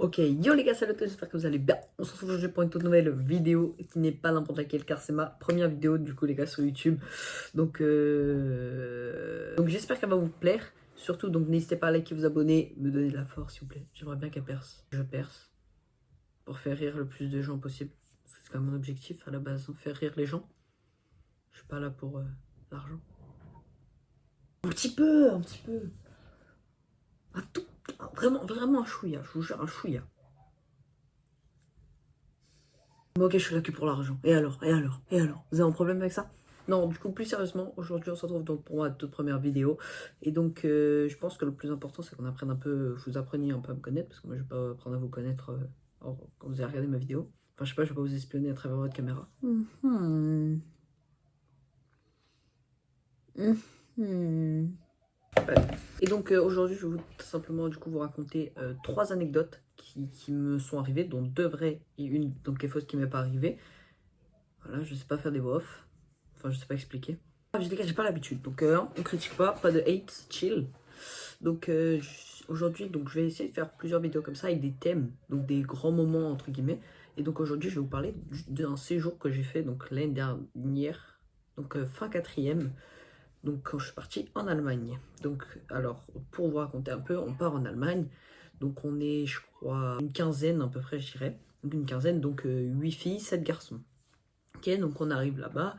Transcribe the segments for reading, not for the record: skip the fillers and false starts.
Ok, yo les gars, salut à tous, j'espère que vous allez bien. On se retrouve aujourd'hui pour une toute nouvelle vidéo qui n'est pas n'importe laquelle car c'est ma première vidéo du coup les gars sur YouTube. Donc j'espère qu'elle va vous plaire. Surtout donc n'hésitez pas à liker, vous abonner, me donner de la force s'il vous plaît. J'aimerais bien qu'elle perce. Je perce. Pour faire rire le plus de gens possible. C'est quand même mon objectif à la base, faire rire les gens. Je suis pas là pour l'argent. Un petit peu, un petit peu. Un tout, vraiment un chouïa, je vous jure un chouïa. Ok, je suis là que pour l'argent. Et alors? Vous avez un problème avec ça? Non, du coup, plus sérieusement, aujourd'hui, on se retrouve donc pour ma toute première vidéo. Et donc, je pense que le plus important, c'est qu'on apprenne un peu, vous appreniez un peu à me connaître, parce que moi, je vais pas apprendre à vous connaître quand vous allez regarder ma vidéo. Enfin, je sais pas, je vais pas vous espionner à travers votre caméra. Et donc, aujourd'hui, je vais tout simplement, du coup, vous raconter 3 anecdotes qui me sont arrivées, dont 2 vraies et une donc, qui est fausse qui m'est pas arrivée. Voilà, je sais pas faire des voix off. Enfin, je sais pas expliquer. J'ai pas l'habitude. Donc, on critique pas de hate, chill. Donc, aujourd'hui, donc, je vais essayer de faire plusieurs vidéos comme ça avec des thèmes, donc des grands moments entre guillemets. Et donc, aujourd'hui, je vais vous parler d'un séjour que j'ai fait donc l'année dernière, donc fin quatrième. Donc, quand je suis partie en Allemagne. Donc, alors, pour vous raconter un peu, on part en Allemagne. Donc, on est, je crois, une quinzaine à peu près, je dirais. Donc, une quinzaine, donc 8 filles, 7 garçons. Ok, donc on arrive là-bas,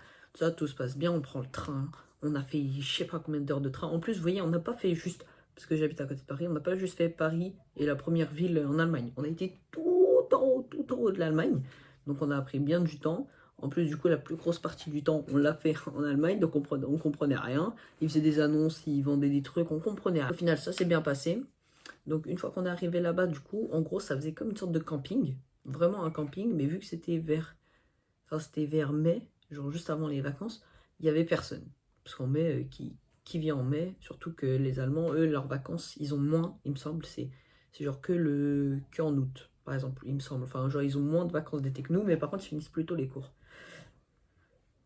tout se passe bien, on prend le train, on a fait je sais pas combien d'heures de train. En plus, vous voyez, on n'a pas fait juste, parce que j'habite à côté de Paris, on n'a pas juste fait Paris et la première ville en Allemagne. On a été tout en haut de l'Allemagne, donc on a pris bien du temps. En plus, du coup, la plus grosse partie du temps, on l'a fait en Allemagne, donc on comprenait rien. Ils faisaient des annonces, ils vendaient des trucs, on comprenait rien. Au final, ça s'est bien passé. Donc une fois qu'on est arrivé là-bas, du coup, en gros, ça faisait comme une sorte de camping, vraiment un camping, mais vu que c'était vers mai, genre juste avant les vacances, il n'y avait personne. Parce qu'en mai, qui vient en mai, surtout que les Allemands, eux, leurs vacances, ils ont moins, il me semble, c'est genre qu'en août, par exemple, il me semble. Enfin, genre, ils ont moins de vacances d'été que nous, mais par contre, ils finissent plutôt les cours.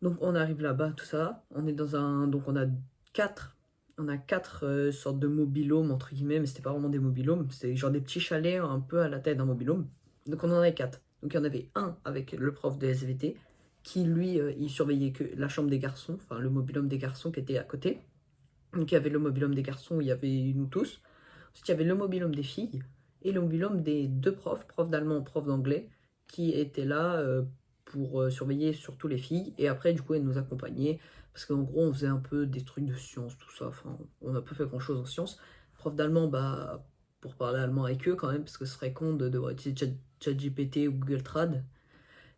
Donc, on arrive là-bas, tout ça. On est dans un. Donc, quatre. On a quatre sortes de mobilhomes, entre guillemets, mais c'était pas vraiment des mobilhomes, c'était genre des petits chalets un peu à la taille d'un mobilhome. Donc, on en avait quatre. Donc, il y en avait un avec le prof de SVT, qui lui, il surveillait que la chambre des garçons, enfin le mobilhome des garçons qui était à côté. Donc, il y avait le mobilhome des garçons où il y avait nous tous. Ensuite, il y avait le mobilhome des filles et le mobilhome des deux profs, prof d'allemand, prof d'anglais, qui étaient là pour surveiller surtout les filles. Et après, du coup, elles nous accompagnaient parce qu'en gros, on faisait un peu des trucs de sciences, tout ça. Enfin, on n'a pas fait grand-chose en sciences. Prof d'allemand, bah, pour parler allemand avec eux quand même, parce que ce serait con de devoir utiliser ChatGPT ou Google Trad.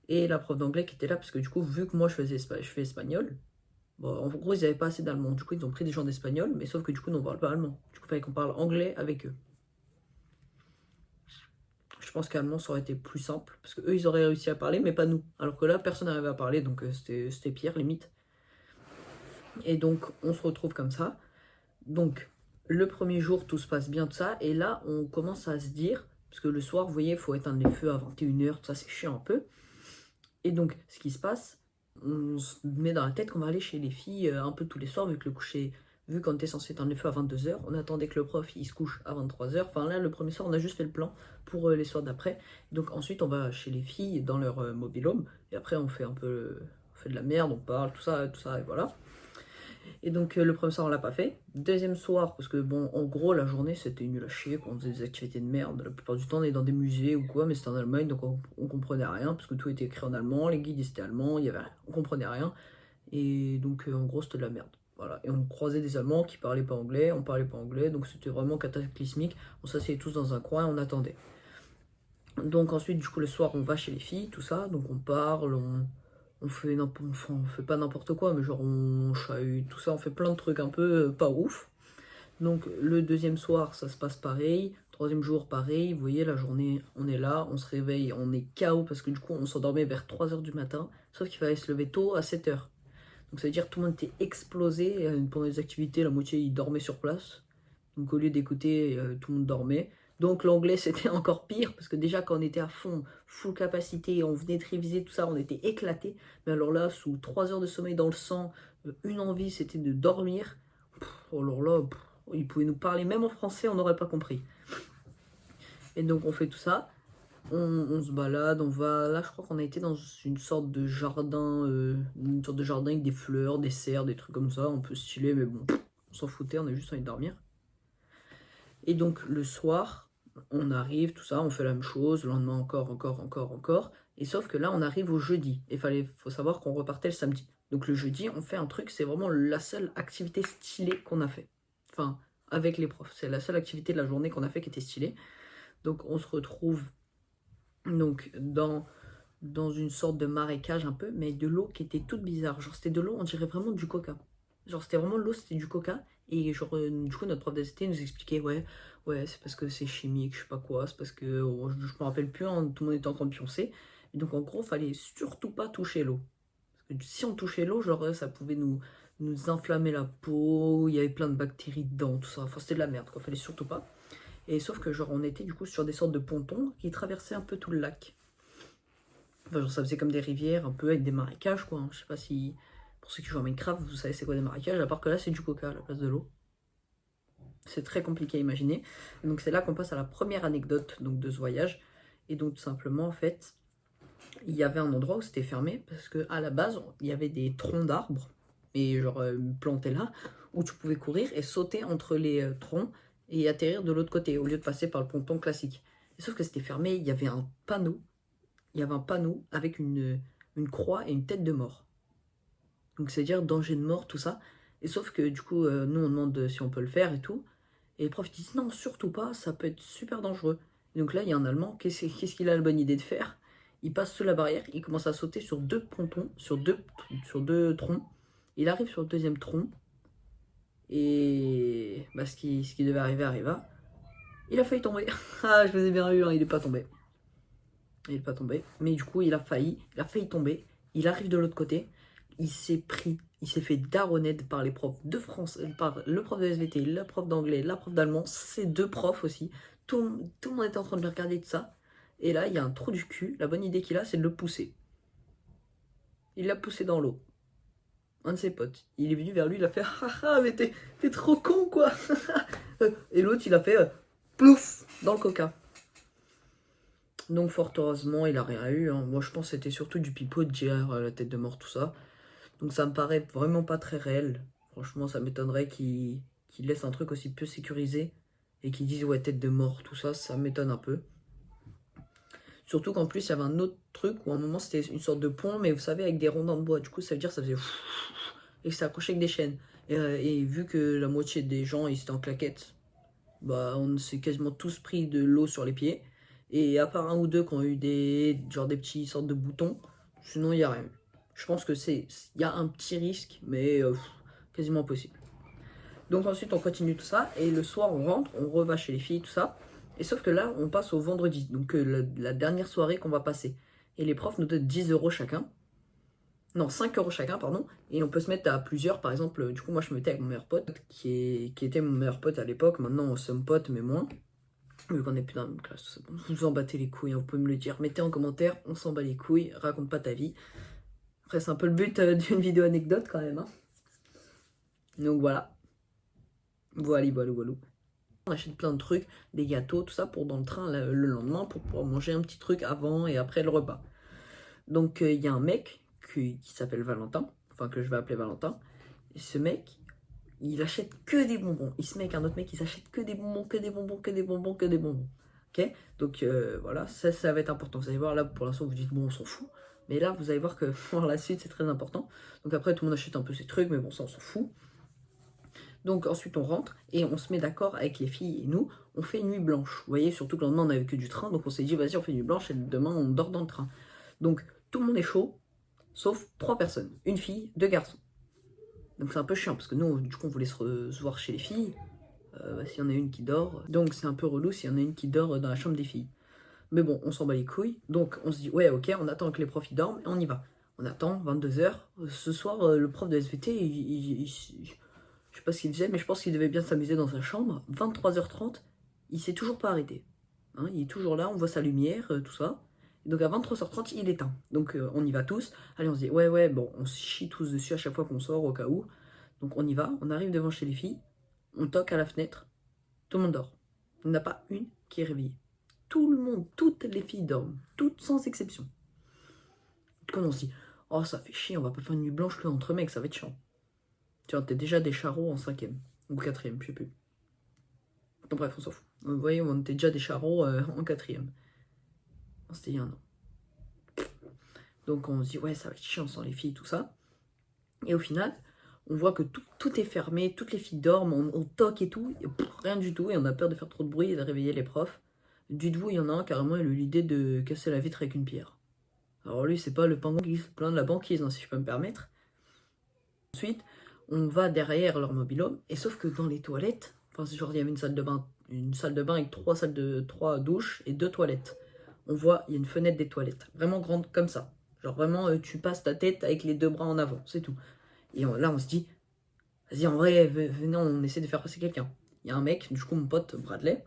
Et la prof d'anglais qui était là, parce que du coup, vu que moi je fais espagnol, bon, en gros, ils n'avaient pas assez d'allemand. Du coup, ils ont pris des gens d'espagnol, mais sauf que du coup, nous, on parle pas allemand. Du coup, il fallait qu'on parle anglais avec eux. Je pense qu'allemand, ça aurait été plus simple, parce qu'eux, ils auraient réussi à parler, mais pas nous. Alors que là, personne n'arrivait à parler, donc c'était pire, limite. Et donc, on se retrouve comme ça. Donc, le premier jour, tout se passe bien, tout ça. Et là, on commence à se dire, parce que le soir, vous voyez, il faut éteindre les feux à 21h, tout ça, c'est chiant un peu. Et donc, ce qui se passe, on se met dans la tête qu'on va aller chez les filles un peu tous les soirs, vu que le coucher, vu qu'on était censé éteindre les feux à 22h, on attendait que le prof il se couche à 23h. Enfin là, le premier soir, on a juste fait le plan pour les soirs d'après. Donc ensuite, on va chez les filles dans leur mobilhome, et après, on fait un peu on fait de la merde, on parle, tout ça, et voilà. Et donc le premier soir on l'a pas fait. Deuxième soir, parce que bon, en gros la journée c'était nul à chier, on faisait des activités de merde. La plupart du temps on est dans des musées ou quoi, mais c'était en Allemagne donc on comprenait rien, parce que tout était écrit en allemand, les guides étaient allemands, il y avait rien, on comprenait rien. Et donc en gros c'était de la merde. Voilà. Et on croisait des Allemands qui parlaient pas anglais, on parlait pas anglais, donc c'était vraiment cataclysmique. On s'asseyait tous dans un coin et on attendait. Donc ensuite du coup le soir on va chez les filles, tout ça, donc on parle, on fait pas n'importe quoi, mais genre on chahute, tout ça, on fait plein de trucs un peu pas ouf. Donc le deuxième soir, ça se passe pareil. Troisième jour, pareil. Vous voyez, la journée, on est là, on se réveille, on est KO parce que du coup, on s'endormait vers 3h du matin. Sauf qu'il fallait se lever tôt à 7h. Donc ça veut dire que tout le monde était explosé. Pendant les activités, la moitié, ils dormaient sur place. Donc au lieu d'écouter, tout le monde dormait. Donc l'anglais c'était encore pire parce que déjà quand on était à fond, full capacité, on venait de réviser tout ça, on était éclaté. Mais alors là, sous 3 heures de sommeil dans le sang, une envie c'était de dormir. Alors là, ils pouvaient nous parler même en français, on n'aurait pas compris. Et donc on fait tout ça, on se balade, on va... Là je crois qu'on a été dans une sorte de jardin, avec des fleurs, des cerfs, des trucs comme ça, un peu stylé, mais bon, on s'en foutait, on a juste envie de dormir. Et donc le soir, on arrive, tout ça, on fait la même chose, le lendemain encore. Et sauf que là, on arrive au jeudi. Et faut savoir qu'on repartait le samedi. Donc le jeudi, on fait un truc, c'est vraiment la seule activité stylée qu'on a fait. Enfin, avec les profs. C'est la seule activité de la journée qu'on a fait qui était stylée. Donc on se retrouve donc dans une sorte de marécage un peu, mais de l'eau qui était toute bizarre. Genre c'était de l'eau, on dirait vraiment du coca. Genre c'était vraiment l'eau, c'était du coca. Et genre du coup notre prof d'SVT nous expliquait ouais c'est parce que c'est chimique, je sais pas quoi, c'est parce que je me rappelle plus, hein, tout le monde était en train de pioncer. Et donc en gros fallait surtout pas toucher l'eau. Parce que si on touchait l'eau, genre ça pouvait nous inflammer la peau, il y avait plein de bactéries dedans, tout ça. Enfin c'était de la merde quoi, fallait surtout pas. Et sauf que genre on était du coup sur des sortes de pontons qui traversaient un peu tout le lac. Enfin, genre, ça faisait comme des rivières, un peu avec des marécages, quoi. Je sais pas si, pour ceux qui jouent à Minecraft, vous savez c'est quoi des marécages, à part que là, c'est du coca à la place de l'eau. C'est très compliqué à imaginer. Et donc, c'est là qu'on passe à la première anecdote donc, de ce voyage. Et donc, tout simplement, en fait, il y avait un endroit où c'était fermé, parce que à la base, il y avait des troncs d'arbres, et genre plantés là, où tu pouvais courir et sauter entre les troncs et atterrir de l'autre côté, au lieu de passer par le ponton classique. Et sauf que c'était fermé, il y avait un panneau avec une croix et une tête de mort. Donc c'est-à-dire danger de mort, tout ça. Et sauf que du coup, nous on demande si on peut le faire et tout. Et les profs disent non, surtout pas, ça peut être super dangereux. Et donc là, il y a un Allemand, qu'est-ce qu'il a la bonne idée de faire? Il passe sous la barrière, il commence à sauter sur deux pontons, sur deux troncs. Il arrive sur le deuxième tronc. Et bah, ce qui devait arriver arriva. Il a failli tomber. Ah, je vous ai bien eu, hein, il n'est pas tombé. Il n'est pas tombé. Mais du coup, il a failli tomber. Il arrive de l'autre côté. Il s'est fait daronette par les profs de France, par le prof de SVT, le prof d'anglais, la prof d'allemand, ces deux profs aussi. Tout le monde était en train de le regarder de ça. Et là, il y a un trou du cul. La bonne idée qu'il a, c'est de le pousser. Il l'a poussé dans l'eau. Un de ses potes. Il est venu vers lui, il a fait haha, mais t'es trop con quoi. Et l'autre, il a fait plouf dans le coca. Donc fort heureusement, il a rien eu, hein. Moi je pense que c'était surtout du pipeau de dire la tête de mort, tout ça. Donc ça me paraît vraiment pas très réel. Franchement, ça m'étonnerait qu'il laisse un truc aussi peu sécurisé et qu'il dise ouais tête de mort, tout ça, ça m'étonne un peu. Surtout qu'en plus il y avait un autre truc où à un moment c'était une sorte de pont, mais vous savez avec des rondins de bois. Du coup ça veut dire que ça faisait et que c'était accroché avec des chaînes. Et vu que la moitié des gens ils étaient en claquettes, bah on s'est quasiment tous pris de l'eau sur les pieds. Et à part un ou deux qui ont eu des petits sortes de boutons, sinon il n'y a rien. Je pense que il y a un petit risque, mais quasiment impossible. Donc ensuite on continue tout ça, et le soir on rentre, on reva chez les filles, tout ça. Et sauf que là on passe au vendredi, donc la dernière soirée qu'on va passer. Et les profs nous donnent 10 € chacun. Non, 5 € chacun, pardon. Et on peut se mettre à plusieurs, par exemple, du coup moi je me mettais avec mon meilleur pote, qui était mon meilleur pote à l'époque, maintenant on sommes potes mais moins. Vu qu'on est plus dans la même classe, bon. Vous vous en battez les couilles, hein, vous pouvez me le dire. Mettez en commentaire, on s'en bat les couilles, raconte pas ta vie. Après, c'est un peu le but d'une vidéo anecdote quand même. Hein. Donc voilà. Voilà. On achète plein de trucs, des gâteaux, tout ça pour dans le train le lendemain pour pouvoir manger un petit truc avant et après le repas. Donc il y a un mec qui s'appelle Valentin, enfin que je vais appeler Valentin. Et ce mec, il achète que des bonbons. Il se met avec un autre mec qui s'achète que des bonbons, que des bonbons, que des bonbons, que des bonbons. Ok. Donc voilà, ça va être important. Vous allez voir, là pour l'instant vous dites bon on s'en fout. Mais là vous allez voir que pour la suite c'est très important. Donc après tout le monde achète un peu ses trucs, mais bon ça on s'en fout. Donc ensuite on rentre et on se met d'accord avec les filles et nous, on fait une nuit blanche. Vous voyez, surtout que le lendemain on n'avait que du train, donc on s'est dit vas-y on fait une nuit blanche et demain on dort dans le train. Donc tout le monde est chaud, sauf 3 personnes, une fille, 2 garçons. Donc c'est un peu chiant parce que nous du coup on voulait se voir chez les filles. S'il y en a une qui dort, donc c'est un peu relou s'il y en a une qui dort dans la chambre des filles. Mais bon, on s'en bat les couilles, donc on se dit ouais ok, on attend que les profs dorment et on y va. On attend 22 h. Ce soir, le prof de SVT, je sais pas ce qu'il faisait, mais je pense qu'il devait bien s'amuser dans sa chambre. 23 h 30, il s'est toujours pas arrêté. Hein, il est toujours là, on voit sa lumière, tout ça. Et donc à 23 h 30, il éteint. Donc on y va tous. Allez, on se dit ouais, bon, on se chie tous dessus à chaque fois qu'on sort au cas où. Donc on y va, on arrive devant chez les filles, on toque à la fenêtre, tout le monde dort. Il n'y en a pas une qui est réveillée. tout le monde, toutes les filles dorment, toutes sans exception. Comme on se dit, oh ça fait chier, on va pas faire une nuit blanche que entre mecs, ça va être chiant. Tu vois, t'es déjà des charros en 5e, ou 4e, je sais plus. Donc bref, on s'en fout. Vous voyez, on était déjà des charros en 4e. C'était il y a un an. Donc on se dit, ouais, ça va être chiant sans les filles, tout ça. Et au final, on voit que tout est fermé, toutes les filles dorment, on toque et tout, et rien du tout, et on a peur de faire trop de bruit et de réveiller les profs. Dites-vous, il y en a un carrément, il a eu l'idée de casser la vitre avec une pierre. Alors lui, c'est pas le pingouin qui se plaint de la banquise, hein, si je peux me permettre. Ensuite, on va derrière leur mobil-home, et sauf que dans les toilettes, enfin c'est genre il y avait une salle de bain avec trois douches et 2 toilettes. On voit, il y a une fenêtre des toilettes, vraiment grande comme ça. Genre vraiment, tu passes ta tête avec les 2 bras en avant, c'est tout. Et là, on se dit, vas-y, en vrai, venez, on essaie de faire passer quelqu'un. Il y a un mec, du coup, mon pote Bradley,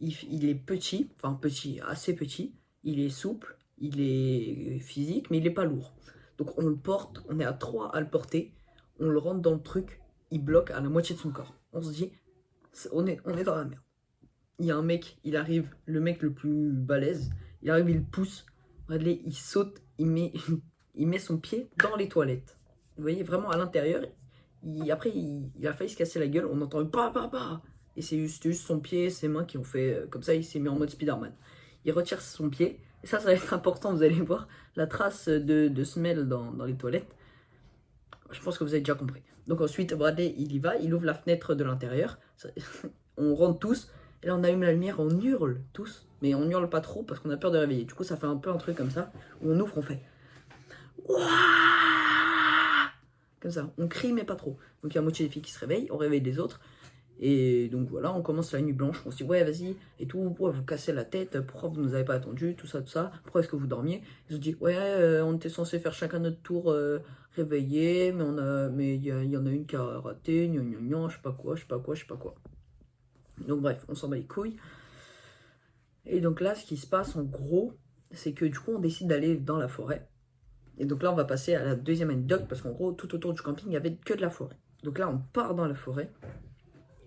il est petit, enfin petit, assez petit, il est souple, il est physique, mais il est pas lourd. Donc on le porte, on est à 3 à le porter, on le rentre dans le truc, il bloque à la moitié de son corps. On se dit, on est dans la merde. Il y a un mec, il arrive, le mec le plus balèze, il arrive, il pousse, Bradley, il saute, il met son pied dans les toilettes. Vous voyez, vraiment à l'intérieur. Après, il a failli se casser la gueule. On entend bah. Et c'est juste son pied, ses mains qui ont fait comme ça. Il s'est mis en mode Spider-Man. Il retire son pied. Et ça va être important. Vous allez voir la trace de semelle dans les toilettes. Je pense que vous avez déjà compris. Donc ensuite, Bradley, il y va. Il ouvre la fenêtre de l'intérieur. On rentre tous. Et là, on allume la lumière. On hurle tous. Mais on hurle pas trop parce qu'on a peur de réveiller. Du coup, ça fait un peu un truc comme ça. Où on ouvre, on fait Ouah, comme ça, on crie mais pas trop. Donc il y a moitié des filles qui se réveillent, on réveille les autres. Et donc voilà, on commence la nuit blanche, on se dit ouais vas-y, et tout, pourquoi vous cassez la tête, pourquoi vous nous avez pas attendu, tout ça, pourquoi est-ce que vous dormiez. Ils se disent ouais, on était censé faire chacun notre tour réveillé, mais il y en a une qui a raté, je sais pas quoi. Donc bref, on s'en bat les couilles. Et donc là, ce qui se passe en gros, c'est que du coup on décide d'aller dans la forêt. Et donc là, on va passer à la deuxième anecdote, parce qu'en gros, tout autour du camping, il n'y avait que de la forêt. Donc là, on part dans la forêt.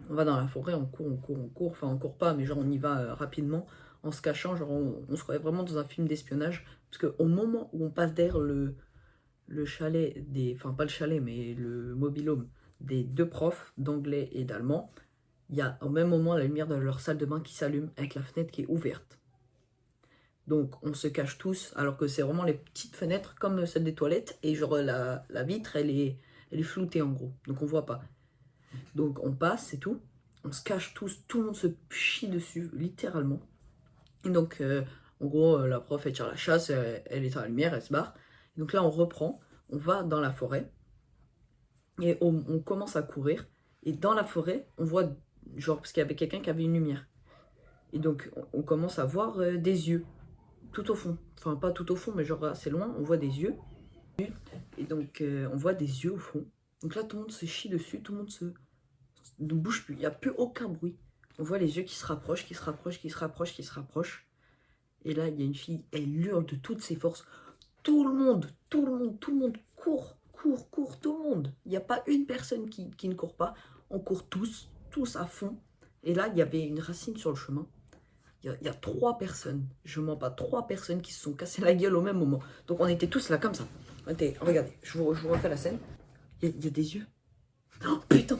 On va dans la forêt, on court. Enfin, on court pas, mais genre, on y va rapidement, en se cachant. Genre, on se croyait vraiment dans un film d'espionnage. Parce qu'au moment où on passe derrière le chalet enfin, pas le chalet, mais le mobil-home des 2 profs d'anglais et d'allemand, il y a au même moment la lumière de leur salle de bain qui s'allume avec la fenêtre qui est ouverte. Donc on se cache tous, alors que c'est vraiment les petites fenêtres comme celle des toilettes, et genre la vitre elle est floutée en gros, donc on voit pas. Donc on passe, c'est tout, on se cache tous, tout le monde se chie dessus, littéralement. Et donc en gros la prof elle tire la chasse, elle éteint la lumière, elle se barre. Et donc là on reprend, on va dans la forêt, et on commence à courir, et dans la forêt on voit, genre parce qu'il y avait quelqu'un qui avait une lumière. Et donc on commence à voir des yeux. Tout au fond, enfin pas tout au fond, mais genre assez loin, on voit des yeux. Et donc on voit des yeux au fond. Donc là tout le monde se chie dessus, tout le monde ne bouge plus, il n'y a plus aucun bruit. On voit les yeux qui se rapprochent. Et là il y a une fille, elle hurle de toutes ses forces. Tout le monde court, tout le monde. Il n'y a pas une personne qui ne court pas. On court tous à fond. Et là il y avait une racine sur le chemin. Il y a 3 personnes, je mens pas, 3 personnes qui se sont cassées la gueule au même moment. Donc on était tous là comme ça. Regardez, je vous refais la scène. Il y a des yeux. Oh putain.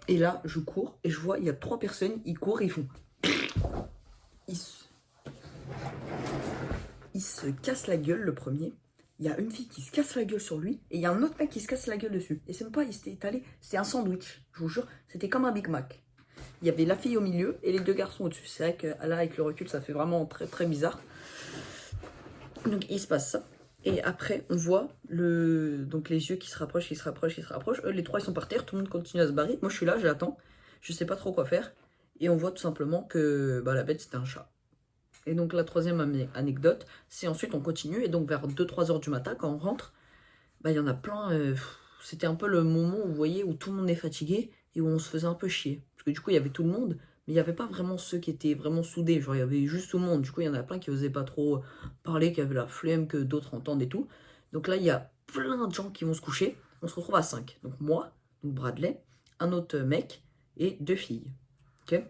Et là, je cours et je vois, il y a 3 personnes, ils courent, ils font. Ils se cassent la gueule le premier. Il y a une fille qui se casse la gueule sur lui et il y a un autre mec qui se casse la gueule dessus. Et c'est même pas, il s'était étalé, c'est un sandwich, je vous jure, c'était comme un Big Mac. Il y avait la fille au milieu et les 2 garçons au-dessus. C'est vrai que là, avec le recul, ça fait vraiment très très bizarre. Donc il se passe ça. Et après, on voit donc les yeux qui se rapprochent. Eux, les 3 ils sont par terre, tout le monde continue à se barrer. Moi je suis là, j'attends. Je sais pas trop quoi faire. Et on voit tout simplement que la bête c'était un chat. Et donc la troisième anecdote, c'est ensuite on continue. Et donc vers 2-3 heures du matin, quand on rentre, il y en a plein. C'était un peu le moment où vous voyez où tout le monde est fatigué et où on se faisait un peu chier. Parce que du coup il y avait tout le monde, mais il n'y avait pas vraiment ceux qui étaient vraiment soudés. Genre il y avait juste tout le monde. Du coup il y en a plein qui osaient pas trop parler, qui avaient la flemme, que d'autres entendent et tout. Donc là il y a plein de gens qui vont se coucher. On se retrouve à 5. Donc moi, donc Bradley, un autre mec et 2 filles. Ok.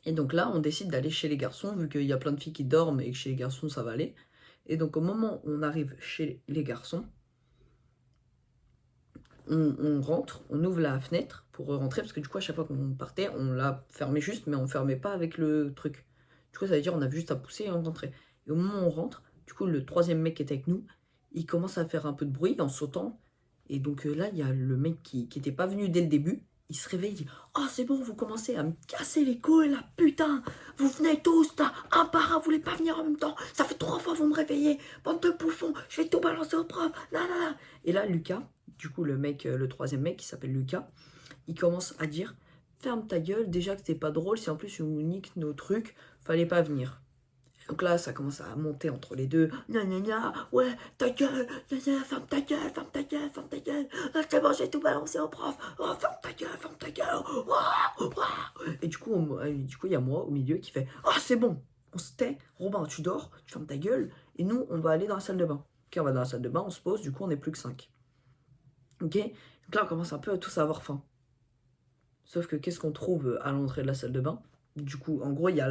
Et donc là, on décide d'aller chez les garçons, vu qu'il y a plein de filles qui dorment et que chez les garçons, ça va aller. Et donc au moment où on arrive chez les garçons, on rentre, on ouvre la fenêtre pour rentrer, parce que du coup, à chaque fois qu'on partait, on la fermait juste, mais on fermait pas avec le truc. Du coup, ça veut dire on avait juste à pousser et on rentrait. Et au moment où on rentre, du coup, le troisième mec qui était avec nous, il commence à faire un peu de bruit en sautant. Et donc là, il y a le mec qui était pas venu dès le début. Il se réveille, il dit: «Oh, c'est bon, vous commencez à me casser les couilles là, putain! Vous venez tous là, un par un, vous voulez pas venir en même temps! Ça fait 3 fois que vous me réveillez! Bande de bouffons! Je vais tout balancer au prof! Là, là, là!» Et là, Lucas, du coup, le mec, le troisième mec qui s'appelle Lucas, il commence à dire: «Ferme ta gueule, déjà que c'était pas drôle, si en plus on nique nos trucs, fallait pas venir.» Donc là, ça commence à monter entre les deux. Gna gna gna, ouais, ta gueule, gna gna, ferme ta gueule, ferme ta gueule, ferme ta gueule. Ah, c'est bon, j'ai tout balancé au prof. Oh, ferme ta gueule. Oh, oh. Et du coup, il y a moi au milieu qui fait: «Ah, c'est bon, on se tait. Robin, tu dors, tu fermes ta gueule. Et nous, on va aller dans la salle de bain.» Ok, on va dans la salle de bain, on se pose, du coup, on n'est plus que 5. Ok, donc là, on commence un peu à tous avoir faim. Sauf que qu'est-ce qu'on trouve à l'entrée de la salle de bain? Du coup, en gros, il y a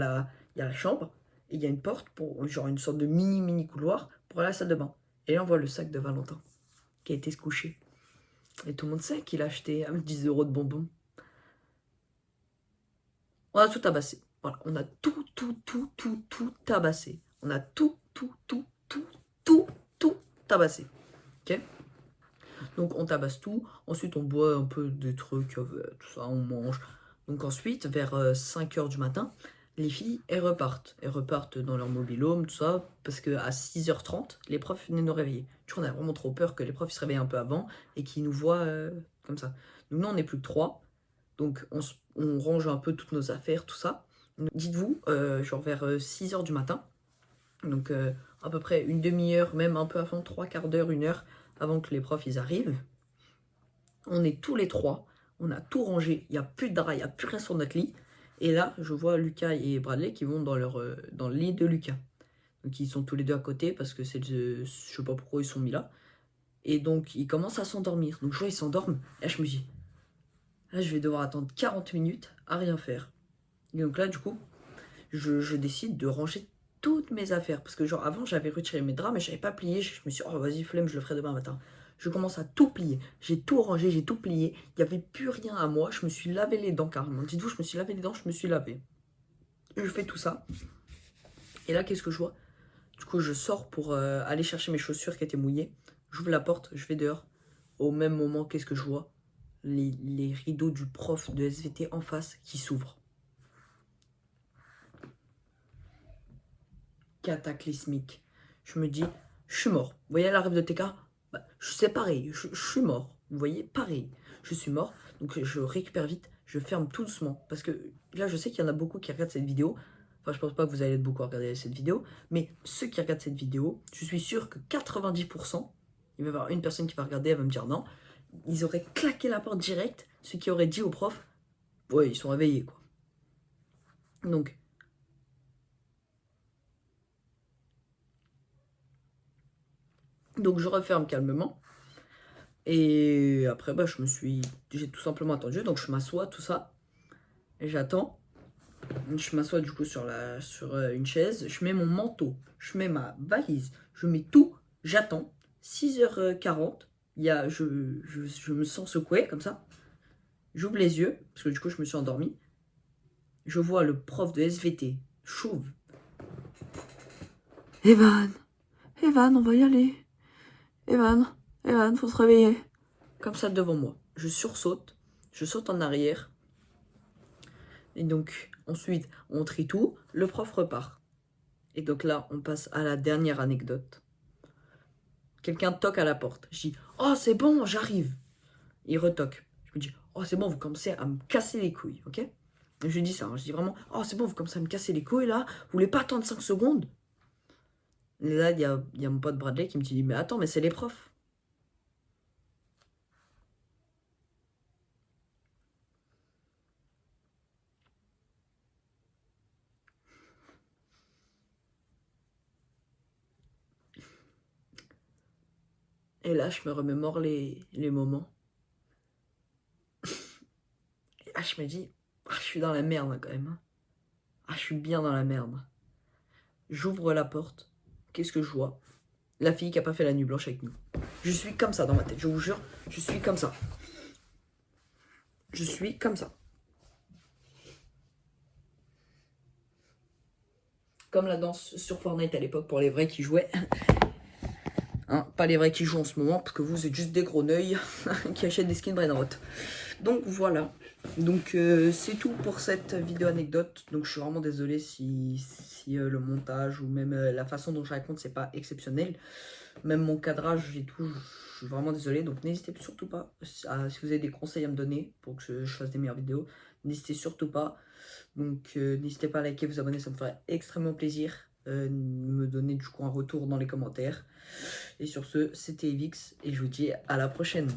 la chambre et il y a une porte pour genre une sorte de mini couloir pour aller à la salle de bain. Et là, on voit le sac de Valentin qui a été se coucher. Et tout le monde sait qu'il a acheté 10 euros de bonbons. On a tout tabassé. Voilà, on a tout tabassé. On a tout tabassé. Ok? Donc on tabasse tout. Ensuite, on boit un peu des trucs, tout ça, on mange. Donc ensuite, vers 5 h du matin, les filles, elles repartent. Elles repartent dans leur mobil-home, tout ça, parce qu'à 6h30, les profs venaient nous réveiller. Du coup, on a vraiment trop peur que les profs se réveillent un peu avant et qu'ils nous voient comme ça. Donc nous, on n'est plus que 3. Donc on range un peu toutes nos affaires, tout ça. Dites-vous, genre vers 6 h du matin, donc à peu près une demi-heure, même un peu avant, 3/4 d'heure, 1 heure, avant que les profs ils arrivent. On est tous les 3, on a tout rangé, il n'y a plus de drap, il n'y a plus rien sur notre lit. Et là, je vois Lucas et Bradley qui vont dans le lit de Lucas. Donc ils sont tous les deux à côté parce que je sais pas pourquoi ils sont mis là. Et donc ils commencent à s'endormir. Donc je vois ils s'endorment. Et là je me dis, là je vais devoir attendre 40 minutes à rien faire. Et donc là du coup, je décide de ranger toutes mes affaires. Parce que genre avant j'avais retiré mes draps mais je n'avais pas plié. Je me suis dit, oh vas-y flemme, je le ferai demain matin. Je commence à tout plier. J'ai tout rangé, j'ai tout plié. Il n'y avait plus rien à moi. Je me suis lavé les dents carrément. Dites-vous, je me suis lavé les dents, je me suis lavé. Je fais tout ça. Et là, qu'est-ce que je vois? Du coup, je sors pour aller chercher mes chaussures qui étaient mouillées. J'ouvre la porte, je vais dehors. Au même moment, qu'est-ce que je vois? Les rideaux du prof de SVT en face qui s'ouvrent. Cataclysmique. Je me dis, je suis mort. Vous voyez la rêve de TK? Bah, c'est pareil, je suis mort. Vous voyez, pareil. Je suis mort, donc je récupère vite, je ferme tout doucement. Parce que là, je sais qu'il y en a beaucoup qui regardent cette vidéo. Enfin, je pense pas que vous allez être beaucoup à regarder cette vidéo. Mais ceux qui regardent cette vidéo, je suis sûr que 90%, il va y avoir une personne qui va regarder, elle va me dire non. Ils auraient claqué la porte direct, ce qui aurait dit au prof, ouais, ils sont réveillés, quoi. Donc je referme calmement. Et après, bah, j'ai tout simplement attendu. Donc je m'assois, tout ça. Et j'attends. Je m'assois du coup sur une chaise. Je mets mon manteau. Je mets ma valise. Je mets tout. J'attends. 6h40. Je me sens secoué comme ça. J'ouvre les yeux. Parce que du coup, je me suis endormi. Je vois le prof de SVT. Chauve. Evan. Evan, on va y aller. Evan. Evan, faut se réveiller. Comme ça devant moi. Je sursaute. Je saute en arrière. Et donc, ensuite, on trie tout, le prof repart. Et donc là, on passe à la dernière anecdote. Quelqu'un toque à la porte. Je dis, oh, c'est bon, j'arrive. Il retoque. Je me dis, oh, c'est bon, vous commencez à me casser les couilles, ok? Et je dis ça, je dis vraiment, oh, c'est bon, vous commencez à me casser les couilles là, vous voulez pas attendre 5 secondes? Et là, il y a mon pote Bradley qui me dit, mais attends, mais c'est les profs. Et là, je me remémore les moments. Et là, je me dis, ah, je suis dans la merde hein, quand même. Hein. Ah, je suis bien dans la merde. J'ouvre la porte. Qu'est-ce que je vois? La fille qui a pas fait la nuit blanche avec nous. Je suis comme ça dans ma tête, je vous jure. Je suis comme ça. Je suis comme ça. Comme la danse sur Fortnite à l'époque pour les vrais qui jouaient. Hein, pas les vrais qui jouent en ce moment, parce que vous êtes juste des gros neuils qui achètent des skins Brainrot. Donc voilà. Donc c'est tout pour cette vidéo anecdote. Donc je suis vraiment désolé si le montage ou même la façon dont je raconte c'est pas exceptionnel. Même mon cadrage et tout, je suis vraiment désolé. Donc n'hésitez surtout pas, si vous avez des conseils à me donner pour que je fasse des meilleures vidéos, n'hésitez surtout pas. Donc n'hésitez pas à liker, vous abonner, ça me ferait extrêmement plaisir. Me donner du coup un retour dans les commentaires. Et sur ce, c'était Evix et je vous dis à la prochaine.